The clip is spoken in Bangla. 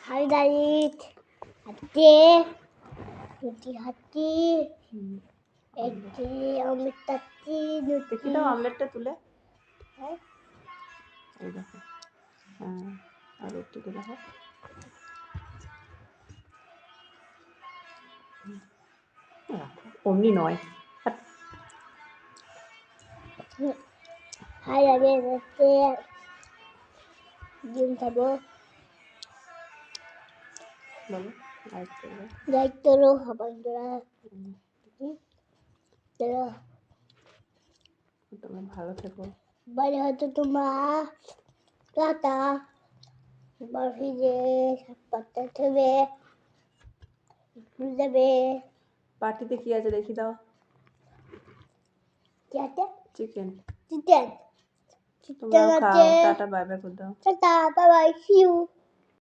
হাইলাইট হাতে রুটি হাতি একটি অমৃত তাচ্ছি দেখি দাও আমলেটটা তুলে হ্যাঁ এই দেখো হ্যাঁ আর একটু দেখো অমনি নয় হাইলাইট হচ্ছে ডিম খাবো বলো দায়িত্বরও খাবার তোমরা ভালো থেকো বাইরে হয়তো তোমার টাটা বাড়িতে পাতা দেবে দেবে পার্টিতে কি আছে দেখি দাও কি আছে চিকেন চিকেন তোমরা খাও টাটা বাই বাই করে দাও tata bye bye see you